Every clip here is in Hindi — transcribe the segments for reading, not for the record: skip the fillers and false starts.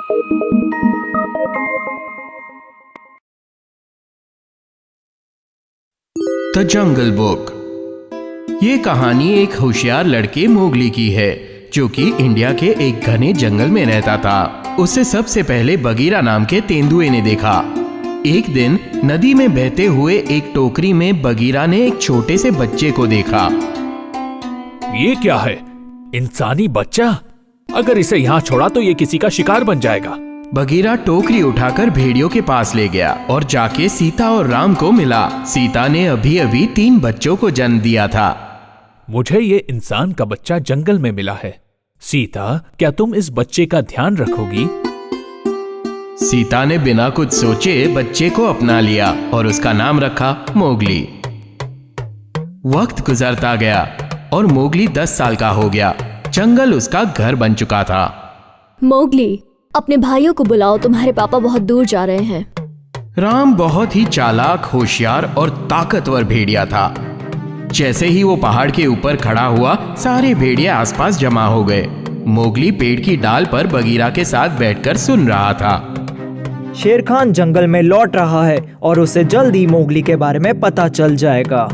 The jungle book. ये कहानी एक होशियार लड़के मोगली की है जो कि इंडिया के एक घने जंगल में रहता था। उसे सबसे पहले बगीरा नाम के तेंदुए ने देखा। एक दिन नदी में बहते हुए एक टोकरी में बगीरा ने एक छोटे से बच्चे को देखा। ये क्या है? इंसानी बच्चा? अगर इसे यहाँ छोड़ा तो ये किसी का शिकार बन जाएगा। बगीरा टोकरी उठाकर भेड़ियों के पास ले गया और जाके सीता और राम को मिला। सीता ने अभी अभी 3 बच्चों को जन्म दिया था। मुझे ये इंसान का बच्चा जंगल में मिला है। सीता, क्या तुम इस बच्चे का ध्यान रखोगी? सीता ने बिना कुछ सोचे बच्चे को अपना लिया और उसका नाम रखा मोगली। वक्त गुजरता गया और मोगली 10 साल का हो गया। जंगल उसका घर बन चुका था। मोगली, अपने भाइयों को बुलाओ, तुम्हारे पापा बहुत दूर जा रहे हैं। राम बहुत ही चालाक, होशियार और ताकतवर भेड़िया था। जैसे ही वो पहाड़ के ऊपर खड़ा हुआ, सारे भेड़िए आसपास जमा हो गए। मोगली पेड़ की डाल पर बगीरा के साथ बैठकर सुन रहा था। शेर खान जंगल में लौट रहा है और उसे जल्दी मोगली के बारे में पता चल जाएगा।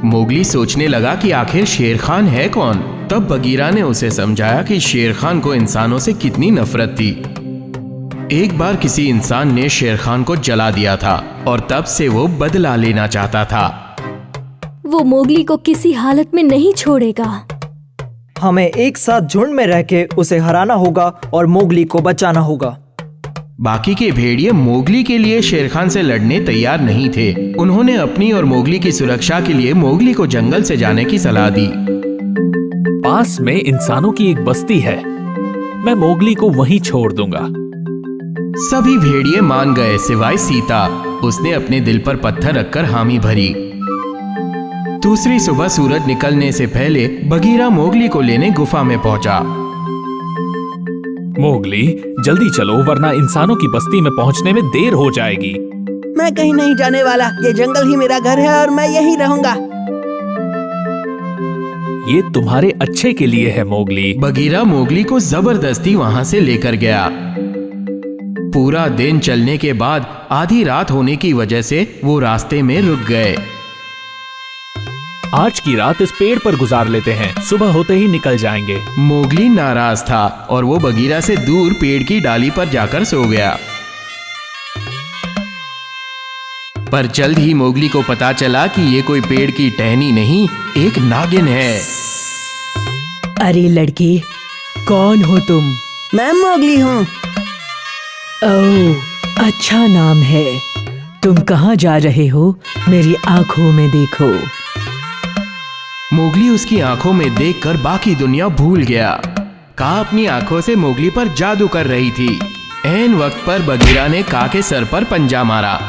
मोगली सोचने लगा कि आखिर शेर खान है कौन। तब बगीरा ने उसे समझाया कि शेर खान को इंसानों से कितनी नफरत थी। एक बार किसी इंसान ने शेर खान को जला दिया था और तब से वो बदला लेना चाहता था। वो मोगली को किसी हालत में नहीं छोड़ेगा। हमें एक साथ झुंड में रह के उसे हराना होगा और मोगली को बचाना होगा। बाकी के भेड़िए मोगली के लिए शेर खान से लड़ने तैयार नहीं थे। उन्होंने अपनी और मोगली की सुरक्षा के लिए मोगली को जंगल से जाने की सलाह दी। पास में इंसानों की एक बस्ती है, मैं मोगली को वहीं छोड़ दूंगा। सभी भेड़िए मान गए सिवाय सीता। उसने अपने दिल पर पत्थर रखकर हामी भरी। दूसरी सुबह सूरज निकलने से पहले बगीरा मोगली को लेने गुफा में पहुंचा। मोगली, जल्दी चलो वरना इंसानों की बस्ती में पहुंचने में देर हो जाएगी। मैं कहीं नहीं जाने वाला। ये जंगल ही मेरा घर है और मैं यहीं रहूंगा। ये तुम्हारे अच्छे के लिए है मोगली। बगीरा मोगली को जबरदस्ती वहां से लेकर गया। पूरा दिन चलने के बाद आधी रात होने की वजह से वो रास्ते में रुक गए। आज की रात इस पेड़ पर गुजार लेते हैं, सुबह होते ही निकल जाएंगे। मोगली नाराज था और वो बगीरा से दूर पेड़ की डाली पर जाकर सो गया। पर जल्द ही मोगली को पता चला कि ये कोई पेड़ की टहनी नहीं, एक नागिन है। अरे लड़के, कौन हो तुम? मैं मोगली हूँ। ओह, अच्छा नाम है। तुम कहाँ जा रहे हो? मेरी आंखों में देखो। मोगली उसकी आंखों में देखकर बाकी दुनिया भूल गया। का अपनी आंखों से मोगली पर जादू कर रही थी। ऐन वक्त पर बगीरा ने का के सर पर पंजा मारा।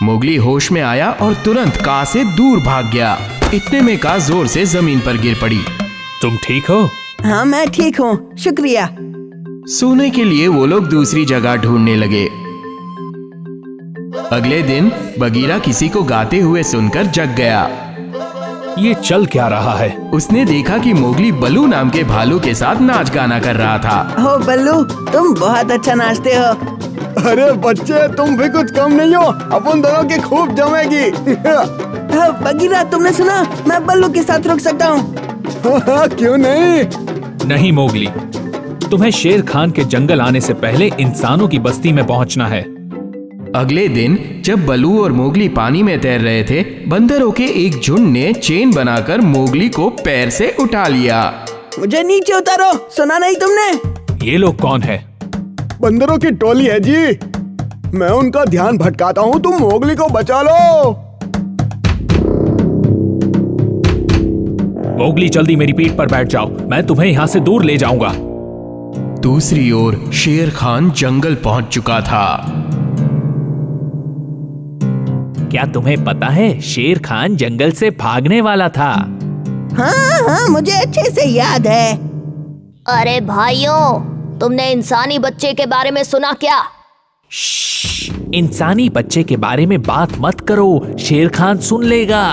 मोगली होश में आया और तुरंत का से दूर भाग गया। इतने में का जोर से जमीन पर गिर पड़ी। तुम ठीक हो? हाँ, मैं ठीक हूँ, शुक्रिया। सोने के लिए वो लोग दूसरी जगह ढूंढने लगे। अगले दिन बगीरा किसी को गाते हुए सुनकर जग गया। ये चल क्या रहा है? उसने देखा कि मोगली बल्लू नाम के भालू के साथ नाच गाना कर रहा था। हो बल्लू, तुम बहुत अच्छा नाचते हो। अरे बच्चे, तुम भी कुछ कम नहीं हो। अपन दोनों की खूब जमेगी। हो बगीरा, तुमने सुना? मैं बल्लू के साथ रुक सकता हूँ। क्यों नहीं? नहीं मोगली, तुम्हें शेर खान के जंगल आने से पहले इंसानों की बस्ती में पहुंचना है। अगले दिन जब बल्लू और मोगली पानी में तैर रहे थे, बंदरों के एक झुंड ने चेन बनाकर मोगली को पैर से उठा लिया। मुझे नीचे उतारो, सुना नहीं तुमने? ये लोग कौन है? बंदरों की टोली है जी। मैं उनका ध्यान भटकाता हूँ, तुम मोगली को बचा लो। मोगली, जल्दी मेरी पीठ पर बैठ जाओ, मैं तुम्हें यहाँ से दूर ले जाऊंगा। दूसरी ओर शेर खान जंगल पहुंच चुका था। क्या तुम्हें पता है, शेर खान जंगल से भागने वाला था। हाँ, मुझे अच्छे से याद है। अरे भाइयों, तुमने इंसानी बच्चे के बारे में सुना क्या? इंसानी बच्चे के बारे में बात मत करो, शेर खान सुन लेगा।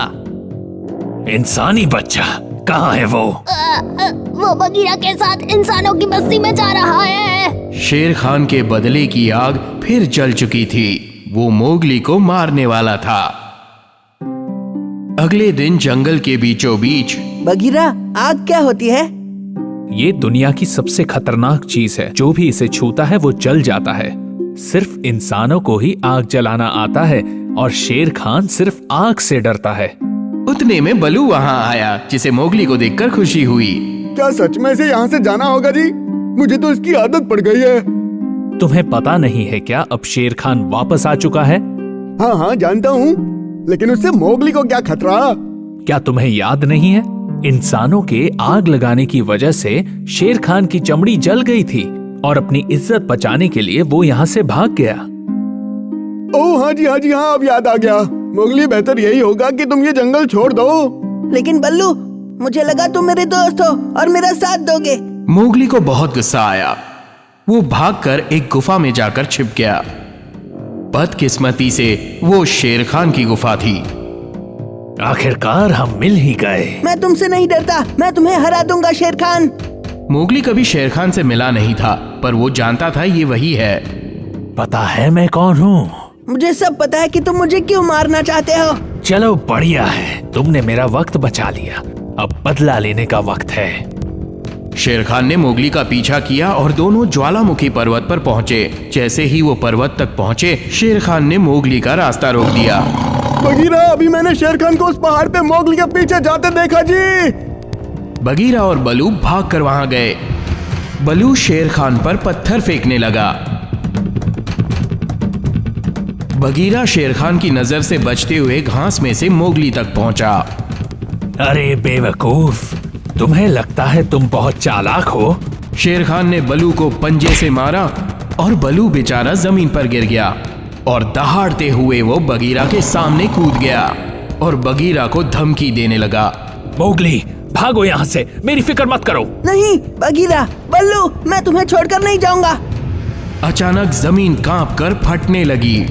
इंसानी बच्चा कहाँ है वो? वो बगीरा के साथ इंसानों की बस्ती में जा रहा है। शेर खान के बदले की आग फिर जल चुकी थी। वो मोगली को मारने वाला था। अगले दिन जंगल के बीचों बीच बगीरा, आग क्या होती है? ये दुनिया की सबसे खतरनाक चीज है। जो भी इसे छूता है वो जल जाता है। सिर्फ इंसानों को ही आग जलाना आता है और शेर खान सिर्फ आग से डरता है। उतने में बलू वहां आया, जिसे मोगली को देखकर खुशी हुई। क्या सच में से यहाँ से जाना होगा जी? मुझे तो इसकी आदत पड़ गई है। तुम्हें पता नहीं है क्या अब शेर खान वापस आ चुका है? हाँ हाँ जानता हूँ, लेकिन उससे मोगली को क्या खतरा? क्या तुम्हें याद नहीं है? इंसानों के आग लगाने की वजह से शेर खान की चमड़ी जल गई थी और अपनी इज्जत बचाने के लिए वो यहाँ से भाग गया। ओह हाँ जी हाँ, अब याद आ गया। मोगली, बेहतर यही होगा कि तुम ये जंगल छोड़ दो। लेकिन बल्लू, मुझे लगा तुम मेरे दोस्त हो और मेरा साथ दोगे। मोगली को बहुत गुस्सा आया। वो भागकर एक गुफा में जाकर छिप गया। बदकिस्मती से वो शेर खान की गुफा थी। आखिरकार हम मिल ही गए। मैं तुमसे नहीं डरता, मैं तुम्हें हरा दूंगा शेर खान। मोगली कभी शेर खान से मिला नहीं था, पर वो जानता था ये वही है। पता है मैं कौन हूँ? मुझे सब पता है कि तुम मुझे क्यों मारना चाहते हो। चलो बढ़िया है, तुमने मेरा वक्त बचा लिया। अब बदला लेने का वक्त है। शेर खान ने मोगली का पीछा किया और दोनों ज्वालामुखी पर्वत पर पहुंचे। जैसे ही वो पर्वत तक पहुंचे, शेर खान ने मोगली का रास्ता रोक दिया। बगीरा, अभी मैंने शेर खान को उस पहाड़ पे मोगली के पीछे जाते देखा जी। बगीरा और बलू भागकर वहां गए। बलू शेर खान पर पत्थर फेंकने लगा। बगीरा शेर खान की नजर से बचते हुए घास में से मोगली तक पहुंचा। अरे बेवकूफ, तुम्हें लगता है तुम बहुत चालाक हो? शेर खान ने बलू को पंजे से मारा और बलू बेचारा जमीन पर गिर गया और दहाड़ते हुए वो बगीरा के सामने कूद गया और बगीरा को धमकी देने लगा। मोगली, भागो यहाँ से, मेरी फिक्र मत करो। नहीं बगीरा, बल्लू, मैं तुम्हें छोड़कर नहीं जाऊंगा। अचानक जमीन कांपकर फटने लगी।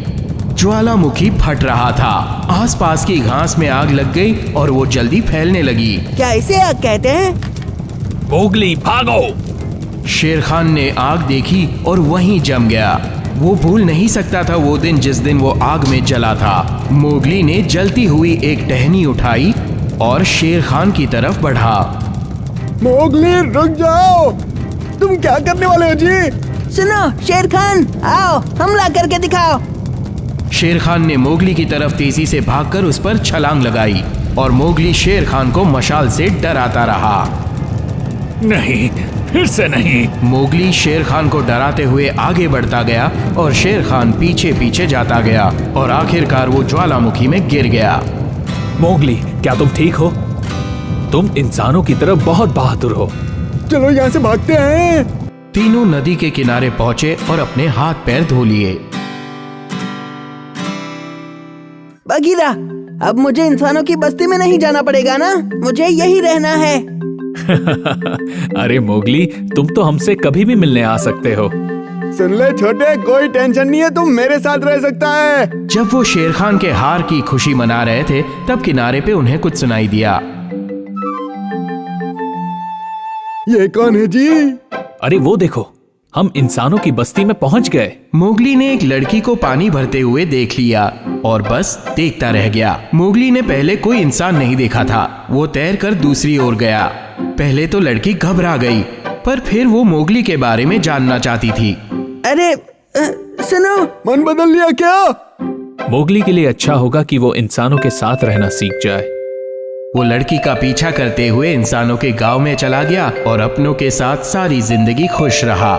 ज्वालामुखी फट रहा था। आसपास की घास में आग लग गई और वो जल्दी फैलने लगी। क्या इसे आग कहते हैं? मोगली भागो। शेर खान ने आग देखी और वहीं जम गया। वो भूल नहीं सकता था वो दिन जिस दिन वो आग में जला था। मोगली ने जलती हुई एक टहनी उठाई और शेर खान की तरफ बढ़ा। मोगली रुक जाओ, तुम क्या करने वाले हो जी? सुनो शेर खान, आओ हमला करके दिखाओ। शेर खान ने मोगली की तरफ तेजी से भागकर उस पर छलांग लगाई और मोगली शेर खान को मशाल से डराता रहा। नहीं, फिर से नहीं। मोगली शेर खान को डराते हुए आगे बढ़ता गया और शेर खान पीछे पीछे जाता गया और आखिरकार वो ज्वालामुखी में गिर गया। मोगली, क्या तुम ठीक हो? तुम इंसानों की तरफ बहुत बहादुर हो। चलो यहाँ से भागते हैं। तीनों नदी के किनारे पहुंचे और अपने हाथ पैर धो लिए। बगीरा, अब मुझे इंसानों की बस्ती में नहीं जाना पड़ेगा ना? मुझे यही रहना है। अरे मोगली, तुम तो हमसे कभी भी मिलने आ सकते हो। सुन ले छोटे, कोई टेंशन नहीं है, तुम मेरे साथ रह सकता है। जब वो शेर खान के हार की खुशी मना रहे थे, तब किनारे पे उन्हें कुछ सुनाई दिया। ये कौन है जी? अरे वो देखो, हम इंसानों की बस्ती में पहुंच गए। मोगली ने एक लड़की को पानी भरते हुए देख लिया और बस देखता रह गया। मोगली ने पहले कोई इंसान नहीं देखा था। वो तैरकर दूसरी ओर गया। पहले तो लड़की घबरा गई, पर फिर वो मोगली के बारे में जानना चाहती थी। अरे सुनो, मन बदल लिया क्या? मोगली के लिए अच्छा होगा कि वो इंसानों के साथ रहना सीख जाए। वो लड़की का पीछा करते हुए इंसानों के गांव में चला गया और अपनों के साथ सारी जिंदगी खुश रहा।